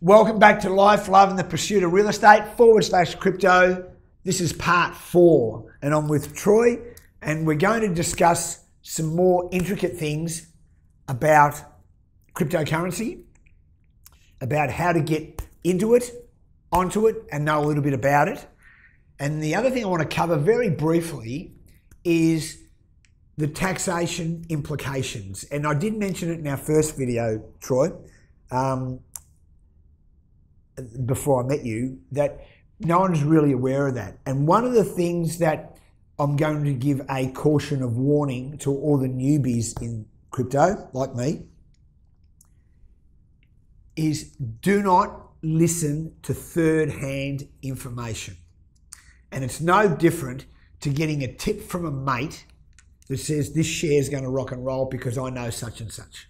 Welcome back to Life, Love and the Pursuit of Real Estate /crypto. This is part 4 and I'm with Troy and we're going to discuss some more intricate things about cryptocurrency, about how to get into it, onto it and know a little bit about it. And the other thing I want to cover very briefly is the taxation implications. And I did mention it in our first video, Troy, before I met you, that no one's really aware of that. And one of the things that I'm going to give a caution of warning to all the newbies in crypto, like me, is do not listen to third-hand information. And it's no different to getting a tip from a mate that says this share is going to rock and roll because I know such and such.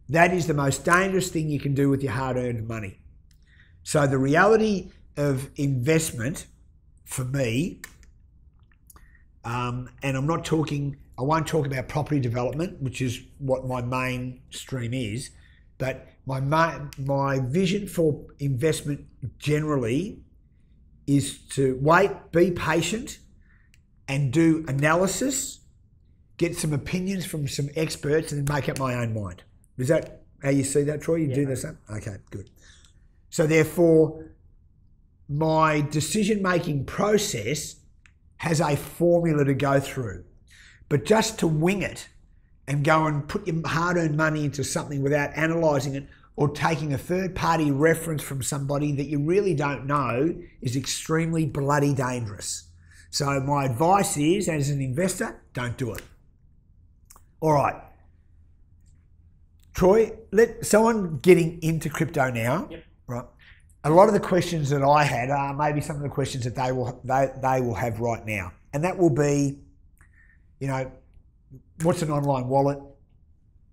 That is the most dangerous thing you can do with your hard-earned money. So the reality of investment for me, and I won't talk about property development, which is what my main stream is, but my vision for investment generally is to wait, be patient, and do analysis, get some opinions from some experts, and then make up my own mind. Is that how you see that, Troy? You do the same? Okay, good. So therefore, my decision-making process has a formula to go through. But just to wing it and go and put your hard-earned money into something without analysing it or taking a third-party reference from somebody that you really don't know is extremely bloody dangerous. So my advice is, as an investor, don't do it. All right. Troy, let someone getting into crypto now, right? A lot of the questions that I had are maybe some of the questions that they will have right now. And that will be, you know, what's an online wallet?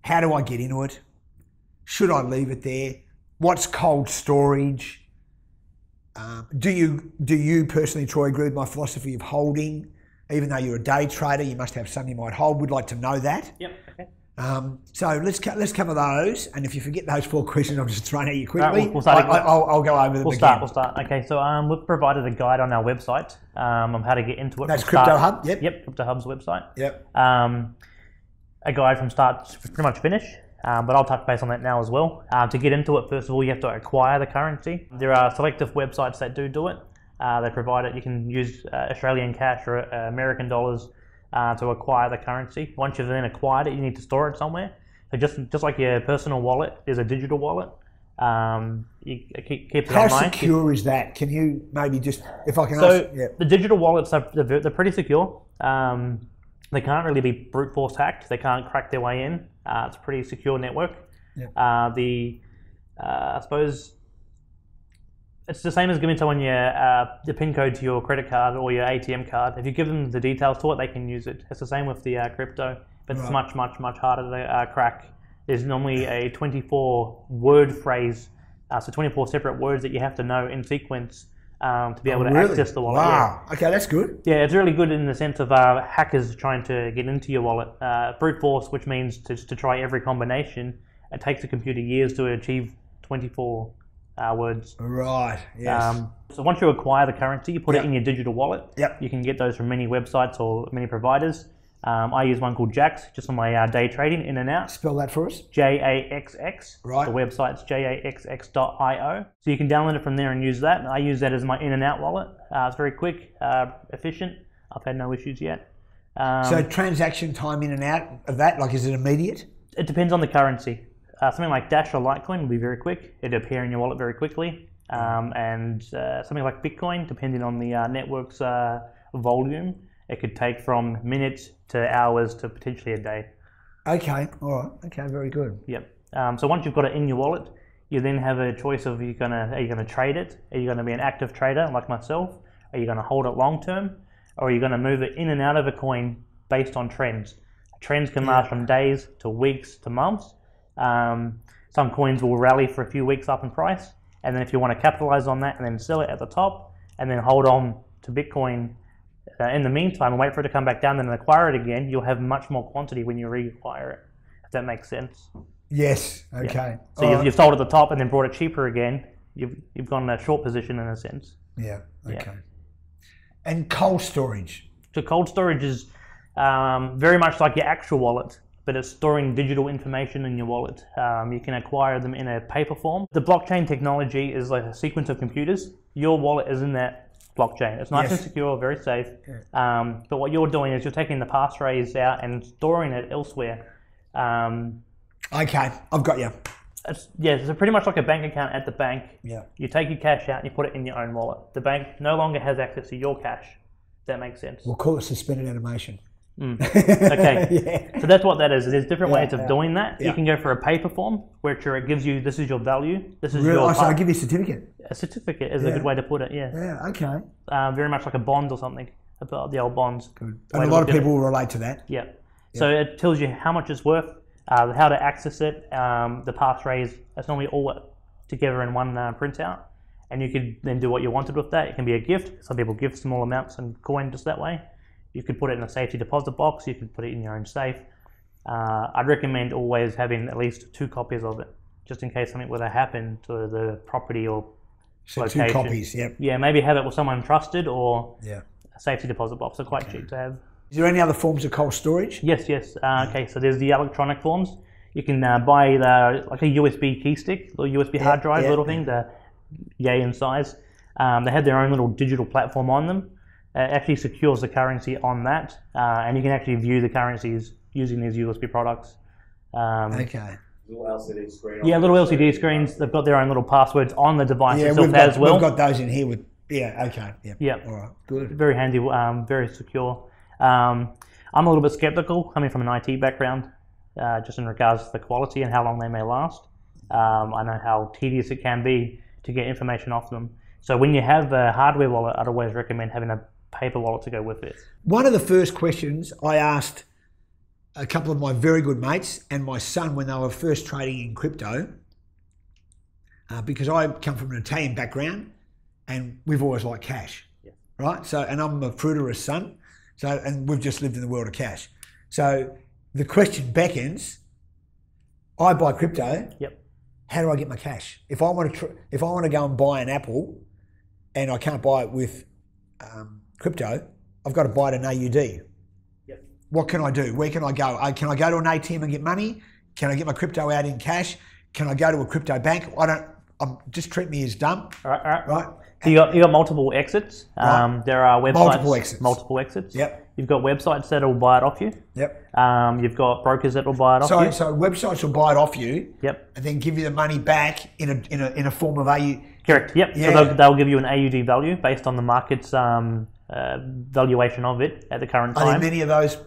How do I get into it? Should I leave it there? What's cold storage? Do you personally, Troy, agree with my philosophy of holding? Even though you're a day trader, you must have some you might hold. Would like to know that. Yep. Okay. So let's cover those. And if you forget those 4 questions, I'm just throwing at you quickly. Right, we'll start I'll go over them again. We'll start. Okay, so we've provided a guide on our website on how to get into it. That's Crypto Hub. Yep, Crypto Hub's website. Yep. A guide from start to pretty much finish. But I'll touch base on that now as well. To get into it, first of all, you have to acquire the currency. There are selective websites that do it. They provide it. You can use Australian cash or American dollars to acquire the currency. Once you've then acquired it, you need to store it somewhere. So just like your personal wallet is a digital wallet, you keep it online. How secure is that? Can you maybe just, if I can ask? Yeah. The digital wallets, they're pretty secure. They can't really be brute force hacked. They can't crack their way in. It's a pretty secure network. Yeah. I suppose it's the same as giving someone the PIN code to your credit card or your ATM card. If you give them the details to it, they can use it. It's the same with the crypto, but it's much harder to crack. There's normally a 24-word phrase, so 24 separate words that you have to know in sequence to be able to access the wallet. Wow. Yeah. Okay, that's good. Yeah, it's really good in the sense of hackers trying to get into your wallet. Brute force, which means to try every combination, it takes a computer years to achieve 24 words. Right, yes. So once you acquire the currency, you put it in your digital wallet. Yep. You can get those from many websites or many providers. I use one called Jaxx, just on my day trading, in and out. Spell that for us. JAXX. Right. The website's jaxx.io. So you can download it from there and use that. I use that as my in and out wallet. It's very quick, efficient. I've had no issues yet. So transaction time in and out of that, like, is it immediate? It depends on the currency. Something like Dash or Litecoin will be very quick. It'll appear in your wallet very quickly. And something like Bitcoin, depending on the network's volume, it could take from minutes to hours to potentially a day. Okay, all right. Okay, very good. Yep. So once you've got it in your wallet, you then have a choice of are you gonna trade it? Are you gonna be an active trader like myself? Are you gonna hold it long term? Or are you gonna move it in and out of a coin based on trends? Trends can last from days to weeks to months. Some coins will rally for a few weeks up in price, and then if you want to capitalize on that and then sell it at the top and then hold on to Bitcoin in the meantime and wait for it to come back down and then acquire it again, you'll have much more quantity when you reacquire it, if that makes sense. Yes. Okay. So you've sold at the top and then brought it cheaper again. You've gone in a short position in a sense. Yeah. Okay. Yeah. And cold storage. So cold storage is very much like your actual wallet, but it's storing digital information in your wallet. You can acquire them in a paper form. The blockchain technology is like a sequence of computers. Your wallet is in that blockchain. It's nice and secure, very safe. But what you're doing is you're taking the passphrase out and storing it elsewhere. Okay, I've got you. So pretty much like a bank account at the bank. Yeah. You take your cash out and you put it in your own wallet. The bank no longer has access to your cash. If that makes sense. We'll call it suspended animation. Okay. So that's what that is. There's different ways of doing that. Yeah. You can go for a paper form, which it gives you, this is your value, this is Really? your... So I give you a certificate? A certificate is a good way to put it, yeah. Yeah, okay. Very much like a bond or something, about the old bonds. Good. And a lot of people will relate to that. Yeah. So it tells you how much it's worth, how to access it, the passphrase. It's normally all together in one printout. And you could then do what you wanted with that. It can be a gift. Some people give small amounts and coin just that way. You could put it in a safety deposit box. You could put it in your own safe. I'd recommend always having at least 2 copies of it, just in case something were to happen to the property or location. 2 copies, yep. Yeah, maybe have it with someone trusted or a safety deposit box. They're quite cheap to have. Is there any other forms of cold storage? Yes. Okay, so there's the electronic forms. You can buy like a USB key stick, little USB hard drive, little thing, the yay in size. They have their own little digital platform on them. It actually secures the currency on that, and you can actually view the currencies using these USB products. Okay. Little LCD screen. Yeah, little LCD screens. They've got their own little passwords on the device itself as well. We've got those in here with. Yeah. Okay. Yep. Yeah. All right. Good. Very handy. Very secure. I'm a little bit skeptical coming from an IT background, just in regards to the quality and how long they may last. I know how tedious it can be to get information off them. So when you have a hardware wallet, I'd always recommend having a paper wallet to go with it. One of the first questions I asked a couple of my very good mates and my son when they were first trading in crypto, because I come from an Italian background and we've always liked cash, right? So, and I'm a fruiterer's son, so, and we've just lived in the world of cash. So the question beckons, I buy crypto. Yep. How do I get my cash? If I want to go and buy an Apple and I can't buy it with crypto, I've got to buy it in AUD. Yep. What can I do? Where can I go? Can I go to an ATM and get money? Can I get my crypto out in cash? Can I go to a crypto bank? Just treat me as dumb. All right. Right? So you got multiple exits. Right. There are websites. Multiple exits. Yep. You've got websites that will buy it off you. Yep. You've got brokers that will buy it off you. So websites will buy it off you. Yep. And then give you the money back in a form of AUD. Correct. Yep. Yeah. So they'll give you an AUD value based on the market's valuation of it at the current time. Are there many of those?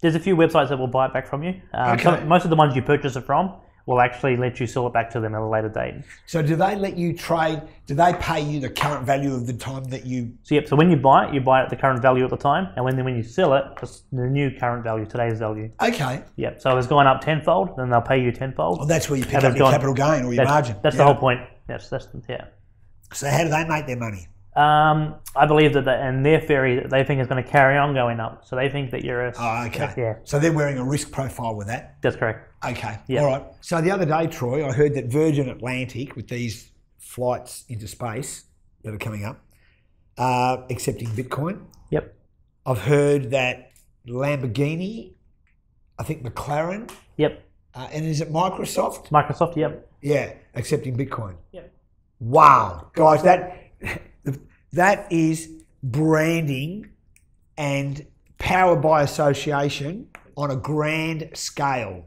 There's a few websites that will buy it back from you. Most of the ones you purchase it from will actually let you sell it back to them at a later date. So do they let you trade? Do they pay you the current value of the time that you? So when you buy it at the current value at the time, and when you sell it, it's the new current value, today's value. Okay. Yep. So if it's going up tenfold, then they'll pay you tenfold. Well, that's where you pick up your capital gain or your margin. That's the whole point. Yes. So how do they make their money? I believe that in their theory, they think it's going to carry on going up. So they think that you're a... Oh, okay. Yeah. So they're wearing a risk profile with that? That's correct. Okay. Yeah. All right. So the other day, Troy, I heard that Virgin Atlantic, with these flights into space that are coming up, are accepting Bitcoin. Yep. I've heard that Lamborghini, I think McLaren. Yep. And is it Microsoft? Microsoft, yep. Yeah, accepting Bitcoin. Yep. Wow. Guys, that is branding and power by association on a grand scale.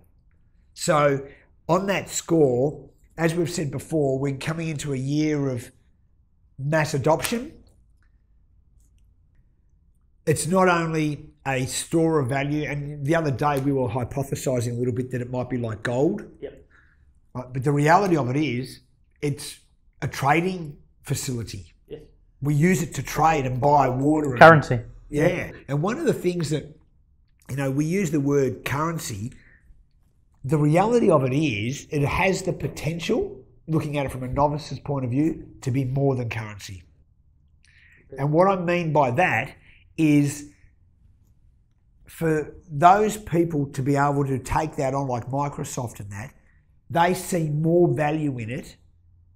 So on that score, as we've said before, we're coming into a year of mass adoption. It's not only a store of value, and the other day we were hypothesizing a little bit that it might be like gold. Yep. Right? But the reality of it is it's a trading facility. Yes. We use it to trade and buy water. Currency. Yeah. And one of the things that, we use the word currency. The reality of it is it has the potential, looking at it from a novice's point of view, to be more than currency. And what I mean by that is for those people to be able to take that on, like Microsoft and that, they see more value in it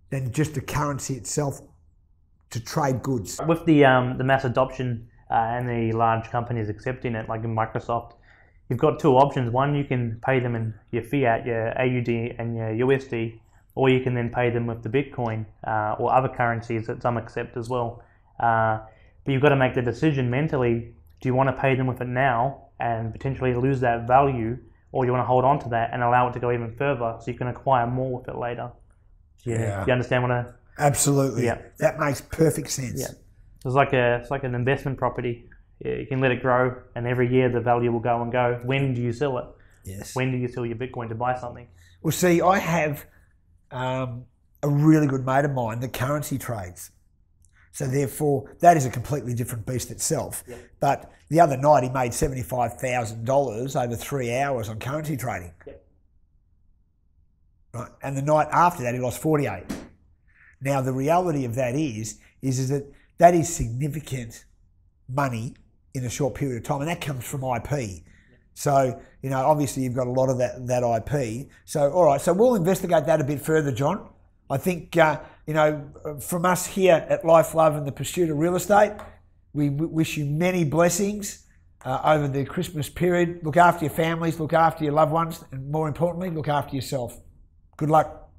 than just the currency itself to trade goods. With the mass adoption and the large companies accepting it, like in Microsoft, you've got two options. One, you can pay them in your fiat, your AUD and your USD, or you can then pay them with the Bitcoin or other currencies that some accept as well. But you've got to make the decision mentally, do you want to pay them with it now and potentially lose that value, or you want to hold on to that and allow it to go even further so you can acquire more with it later? Do you understand what I... Absolutely. Yeah. That makes perfect sense. Yeah. It's like an investment property. You can let it grow, and every year the value will go and go. When do you sell it? Yes. When do you sell your Bitcoin to buy something? Well, see, I have a really good mate of mine that currency trades. So therefore, that is a completely different beast itself. Yep. But the other night he made $75,000 over 3 hours on currency trading. Yep. Right? And the night after that he lost 48. Now the reality of that is that is significant money in a short period of time, and that comes from IP. So, obviously you've got a lot of that IP. So, all right, so we'll investigate that a bit further, John. I think, from us here at Life, Love and the Pursuit of Real Estate, we wish you many blessings over the Christmas period. Look after your families, look after your loved ones, and more importantly, look after yourself. Good luck.